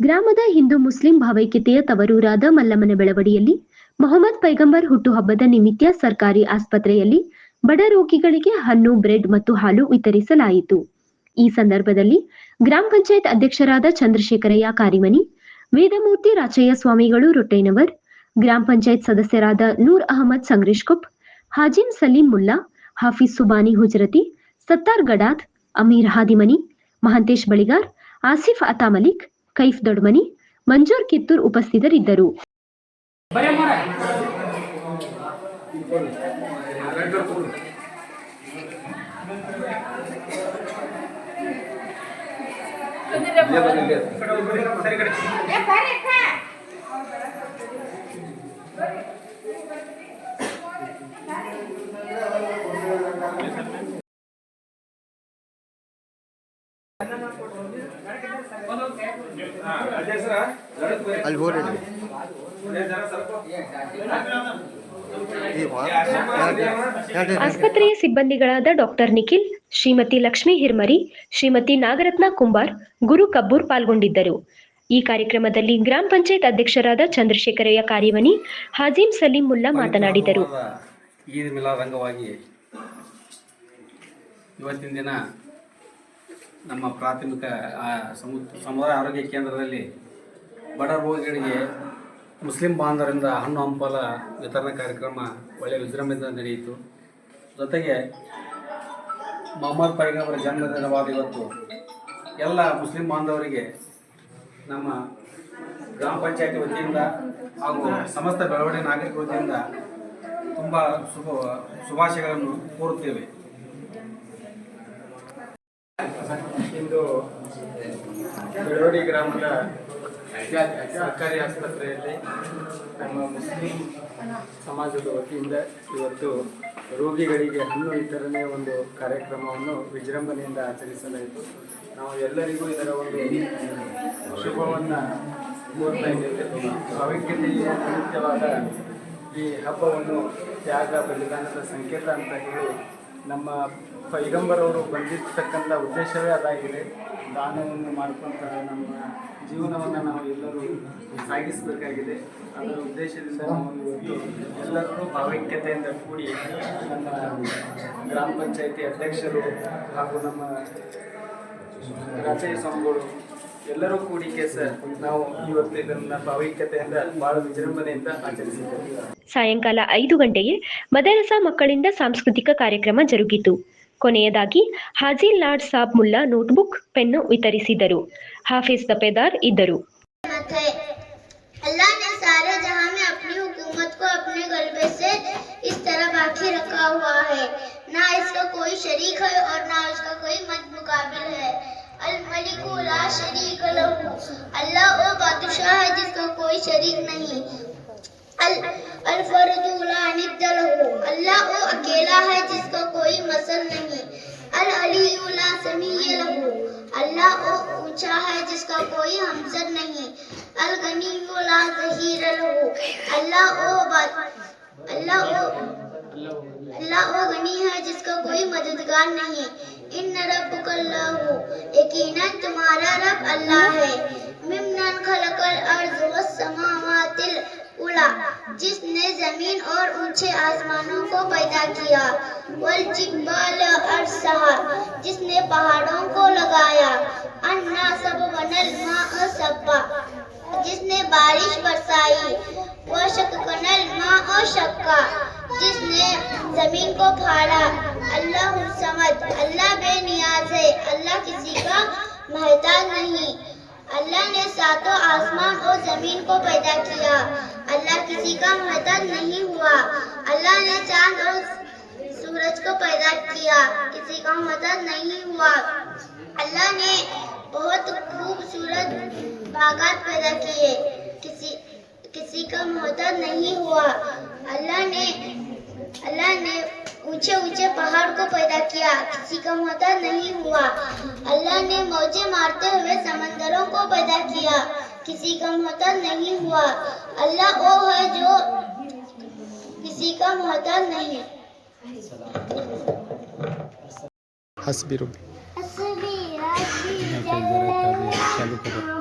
ಗ್ರಾಮದ ಹಿಂದೂ ಮುಸ್ಲಿಂ ಭಾವೈಕ್ಯತೆಯ ತವರೂರಾದ ಮಲ್ಲಮ್ಮನ ಬೆಳವಡಿಯಲ್ಲಿ ಮೊಹಮ್ಮದ್ ಪೈಗಂಬರ್ ಹುಟ್ಟುಹಬ್ಬದ ನಿಮಿತ್ತ ಸರ್ಕಾರಿ ಆಸ್ಪತ್ರೆಯಲ್ಲಿ ಬಡ ರೋಗಿಗಳಿಗೆ ಹಣ್ಣು, ಬ್ರೆಡ್ ಮತ್ತು ಹಾಲು ವಿತರಿಸಲಾಯಿತು. ಈ ಸಂದರ್ಭದಲ್ಲಿ ಗ್ರಾಮ ಪಂಚಾಯತ್ ಅಧ್ಯಕ್ಷರಾದ ಚಂದ್ರಶೇಖರಯ್ಯ ಕಾರಿಮನಿ, ವೇದಮೂರ್ತಿ ರಾಚಯ್ಯ ಸ್ವಾಮಿಗಳು ರೊಟ್ಟೈನವರ್, ಗ್ರಾಮ ಪಂಚಾಯತ್ ಸದಸ್ಯರಾದ ನೂರ್ ಅಹಮದ್ ಸಂಗ್ರೇಶ್ಕೊಪ್, ಹಾಜಿಂ ಸಲೀಂ ಮುಲ್ಲಾ, ಹಾಫೀಜ್ ಸುಬಾನಿ ಹುಜರತಿ, ಸತ್ತಾರ್ ಗಡಾದ್, ಅಮೀರ್ ಹಾದಿಮನಿ, ಮಹಂತೇಶ್ ಬಳಿಗಾರ್, ಆಸಿಫ್ ಅತಾ ಮಲಿಕ್, ಕೈಫ್ ದೊಡ್ಮನಿ, ಮಂಜೂರ್ ಕಿತ್ತೂರ್ ಉಪಸ್ಥಿತರಿದ್ದರು. ಆಸ್ಪತ್ರೆಯ ಸಿಬ್ಬಂದಿಗಳಾದ ಡಾಕ್ಟರ್ ನಿಖಿಲ್, ಶ್ರೀಮತಿ ಲಕ್ಷ್ಮೀ ಹಿರ್ಮರಿ, ಶ್ರೀಮತಿ ನಾಗರತ್ನ ಕುಂಬಾರ್, ಗುರು ಕಬ್ಬೂರ್ ಪಾಲ್ಗೊಂಡಿದ್ದರು. ಈ ಕಾರ್ಯಕ್ರಮದಲ್ಲಿ ಗ್ರಾಮ ಪಂಚಾಯತ್ ಅಧ್ಯಕ್ಷರಾದ ಚಂದ್ರಶೇಖರಯ್ಯ ಕಾರಿಮನಿ, ಹಾಜಿಂ ಸಲೀಂ ಮುಲ್ಲಾ ಮಾತನಾಡಿದರು. ಈದ್ ಮಿಲಾದ್ ಅಂಗವಾಗಿ ಇವತ್ತಿನ ದಿನ ನಮ್ಮ ಪ್ರಾಥಮಿಕ ಸಮುದಾಯ ಆರೋಗ್ಯ ಕೇಂದ್ರದಲ್ಲಿ ಬಡ ರೋಗಿಗಳಿಗೆ ಮುಸ್ಲಿಂ ಬಾಂಧವರಿಂದ ಹಣ್ಣು ಹಂಪಲ ವಿತರಣಾ ಕಾರ್ಯಕ್ರಮ ಒಳ್ಳೆಯ ವಿಜೃಂಭಣೆಯಿಂದ ನಡೆಯಿತು. ಜೊತೆಗೆ ಮೊಹಮ್ಮದ್ ಪೈಗಂಬರ ಜನ್ಮದಿನವಾದ ಇವತ್ತು ಎಲ್ಲ ಮುಸ್ಲಿಂ ಬಾಂಧವರಿಗೆ ನಮ್ಮ ಗ್ರಾಮ ಪಂಚಾಯತಿ ವತಿಯಿಂದ ಹಾಗೂ ಸಮಸ್ತ ಬೆಳವಣಿಗೆ ನಾಗರಿಕ ವತಿಯಿಂದ ತುಂಬ ಶುಭಾಶಯಗಳನ್ನು ಕೋರುತ್ತೇವೆ. ಇಂದು ಬೆಳವಡಿ ಗ್ರಾಮದ ಸರ್ಕಾರಿ ಆಸ್ಪತ್ರೆಯಲ್ಲಿ ನಮ್ಮ ಮುಸ್ಲಿಂ ಸಮಾಜದ ವತಿಯಿಂದ ಇವತ್ತು ರೋಗಿಗಳಿಗೆ ಹಣ್ಣು ವಿತರಣೆ ಒಂದು ಕಾರ್ಯಕ್ರಮವನ್ನು ವಿಜೃಂಭಣೆಯಿಂದ ಆಚರಿಸಲಾಯಿತು. ನಾವು ಎಲ್ಲರಿಗೂ ಇದರ ಒಂದು ಶುಭವನ್ನು ಕೋರ್ತಾ ಇದ್ದೇವೆ. ಭಾವೈಕ್ಯತೆಯ ಮುಖ್ಯವಾದ ಈ ಹಬ್ಬವನ್ನು ತ್ಯಾಗ ಬಲಿದಾನದ ಸಂಕೇತ ಅಂತ ಹೇಳಿ ನಮ್ಮ ಪೈಗಂಬರವರು ಬಂದಿರ್ತಕ್ಕಂಥ ಉದ್ದೇಶವೇ ಅದಾಗಿದೆ. ದಾನವನ್ನು ಮಾಡ್ಕೊತ ನಮ್ಮ ಜೀವನವನ್ನು ನಾವು ಎಲ್ಲರೂ ಸಾಗಿಸಬೇಕಾಗಿದೆ. ಅದರ ಉದ್ದೇಶದಿಂದ ನಾವು ಇವತ್ತು ಎಲ್ಲರೂ ಭಾವೈಕ್ಯತೆಯಿಂದ ಕೂಡಿ ನಮ್ಮ ಗ್ರಾಮ ಪಂಚಾಯತಿ ಅಧ್ಯಕ್ಷರು ಹಾಗೂ ನಮ್ಮ ರಾಚಯ್ಯ ಸ್ವಾಮಿಗಳು ಎಲ್ಲರೂ ಕೂಡಿ ನಾವು ಇವತ್ತು ಇದನ್ನು ಭಾವೈಕ್ಯತೆಯಿಂದ ಬಹಳ ವಿಜೃಂಭಣೆಯಿಂದ ಆಚರಿಸಿದ್ದೇವೆ. ಸಾಯಂಕಾಲ 5 ಗಂಟೆಗೆ ಮದರಸಾ ಮಕ್ಕಳಿಂದ ಸಾಂಸ್ಕೃತಿಕ ಕಾರ್ಯಕ್ರಮ ಜರುಗಿತು. ಕೊನೆಯದಾಗಿ ಹಾಜಿಲ್ ಲಾಡ್ ಸಾಬ್ ಮುಲ್ಲಾ ನೋಟ್ಬುಕ್, ಪೆನ್ನು ವಿತರಿಸಿದರು. ಹಾಫೀಜ್ ದಪೇದಾರ್ ಇದ್ದರು. अल्लाह ने सारे जहां में अपनी हुकूमत को अपने गलबे से इस तरह बाकी रखा हुआ है, ना इसका कोई शरीक है और ना उसका कोई मुकाबिल है। अल मलिकु ला शरीक लहू, अल्लाह वो बादशाह है जिसका कोई शरीक नहीं। अल फर्दु ला निद्द लहू, अल्लाह वो अकेला है जिसका कोई मसल नहीं। अल अलीयु ला समीय लहू, अल्लाह वो ऊंचा है जिसका कोई हमसर नहीं। अल गनीयु ला ज़हीर लहू, अल्लाह वो गनी है जिसका कोई मददगार नहीं। इन्न रब्बकल्लाहु, यकीनन तुम्हारा रब अल्लाह है। मिम्मन खलकल अर्ज़ वस समावातिल उला, जिसने जमीन और ऊंचे आसमानों को पैदा किया। वल जिब्बाल अरसहा, जिसने पहाड़ों को लगाया। अन्ना सब वनल माअ सब्बा, जिसने बारिश बरसाई। वह शक्कनल माअ शक्का, जिसने जमीन को फाड़ा। अल्लाह समद, अल्लाह बेनियाज है, अल्लाह किसी का मोहताज नहीं। अल्लाह ने सातों आसमान और जमीन को पैदा किया, अल्लाह किसी का मोहताज नहीं हुआ। अल्लाह ने चांद और सूरज को पैदा किया, किसी का मोहताज नहीं हुआ। अल्लाह ने बहुत खूबसूरत बागात पैदा किए, किसी का मोहताज नहीं हुआ। अल्लाह ने ऊंचे ऊंचे पहाड़ को पैदा किया, किसी का मोहताज नहीं हुआ। अल्लाह ने मौजें मारते हुए समंदरों को पैदा किया, किसी का मोहताज नहीं हुआ। अल्लाह वो है जो किसी का मोहताज नहीं। हस्बी रुबी हस्बी चालू करो।